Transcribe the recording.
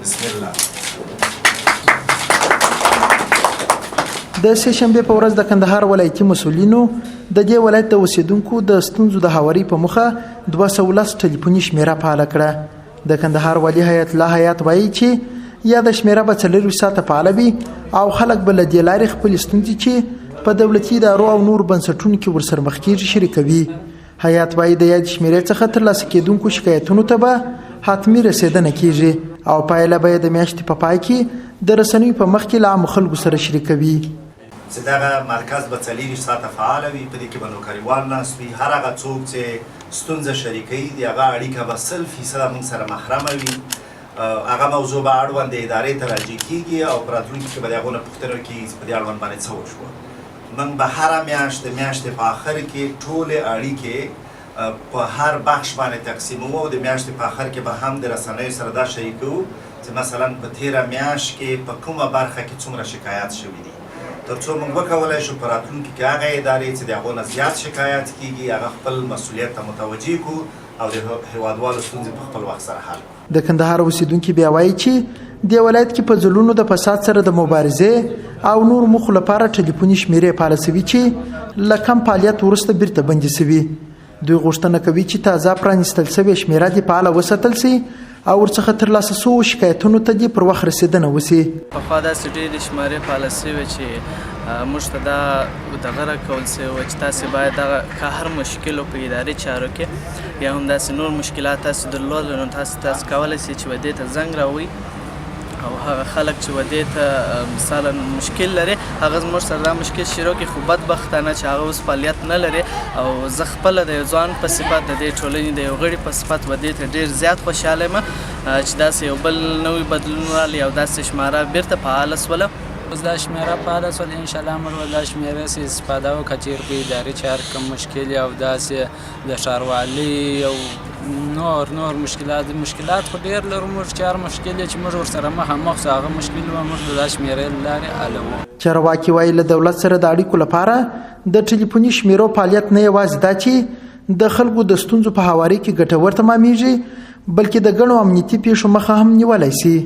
بسم الله. د سه شنبه په ورځ د کندهار ولایتي مسؤلینو د دې ولایت د اوسېدونکو د ستونزو د هواري په مخه 210 ټليفوني شمېره فعاله کړه. د کندهار والی هیات لا هیات وایي چې یا د شمېره به 24 ساعته فعاله وي او خلک به له دې لارې خپل ستونزې چې په دولتي ادارو او نور بنسټونو کې ورسره مخ کېږي شریکوي. هیات وایي د یادې شمېرې څخه ترلاسه کېدونکو شکایتونو ته به حتمي رسېدنه کېږي او پایله به د میاشتې په پای کې د رسنیو په مخ کې له عامو خلکو سره شریکوي. چې دغه مرکز به 24 ساعته فعاله وي، په دې کې به نوکریوال ناست وي. هر هغه څوک چې ستونزه شریکوي د هغه اړیکه به 100% موږ سره محرمه وي. هغه موضوع به اړوند ادارې ته راجع کېږي او په راتلونکي کې به د هغو نه پوښتنه کېږي چې په دې اړوند باندې څه وشوه. موږ به هره میاشت د میاشتې په آخر کې ټولې اړیکې په هر بخش باندې تقسیموو او د میاشتې په آخر کې به هم د رسنیو سره دا شریکوو چې مثلا په تېره میاشت کې په کومه برخه کې څومره شکایات شوي دي، تر څو موږ وکولی شو په راتلونکي کې هغه ادارې چې د هغو نه زیات شکایت کېږي هغه خپل مسؤلیت ته متوجه کړو او د هیوادوالو ستونزې په خپل وخت سره حل. د کندهار اوسېدونکي بیا وایي چې د ولایت کې په ځلونو د فساد سره د مبارزې او نور موخو لپاره ټلیفوني شمېرې فعاله سوي چې له کم فعالیت وروسته بیرته بندي سوي. دوی غوښتنه کوي چې تازه پرانیستل سوې شمېره دې فعاله وساتل سي او ورڅخه ترلاسه سوو شکایتونو ته دې پر وخت رسېدنه وسي. پخوا داسې ډېرې شمېرې فعاله سوې چې موږ ته دا دغه راکول سوی وه چې تاسې باید دغه که هر مشکل په اداري چارو کې یا هم داسې نور مشکلات تاسې درلودل نو تاسې کولی سئ چې ودې ته زنګ راووئ او هغه خلک چې ودې ته مثلا مشکل لري هغه زموږ سره دا مشکل شروع کړي، خو بدبختانه چې هغه اوس فعالیت نه لري او زه خپله د یو ځوان په صفت د دې ټولنې د یو غړي په صفت ودې ته ډېر زیات خوشحاله یم چې داسې یو بل نوی بدلون راغلی او داسې شمېره بیرته فعاله سوله. اوس دا شمېره فعاله سول انشاءالله موږ به دا شمېرې سې استفاده وکړه چېرې په اداري چارو کې مشکل او داسې د ښاروالي او نور مشکلات خو ډېر لرو موږ چې هر مشکل چې موږ ورسره مخامخ سو هغه مشکل به موږ د دا شمېرې له لارې حلوو. چارواکي وایي له دولت سره د اړیکو لپاره د ټلیفوني شمېرو فعالیت نه یوازې دا چې د خلکو د ستونزو په هواري کې ګټور تمامیږي بلکې د ګڼو امنیتي پیښو مخه هم نیولی سي.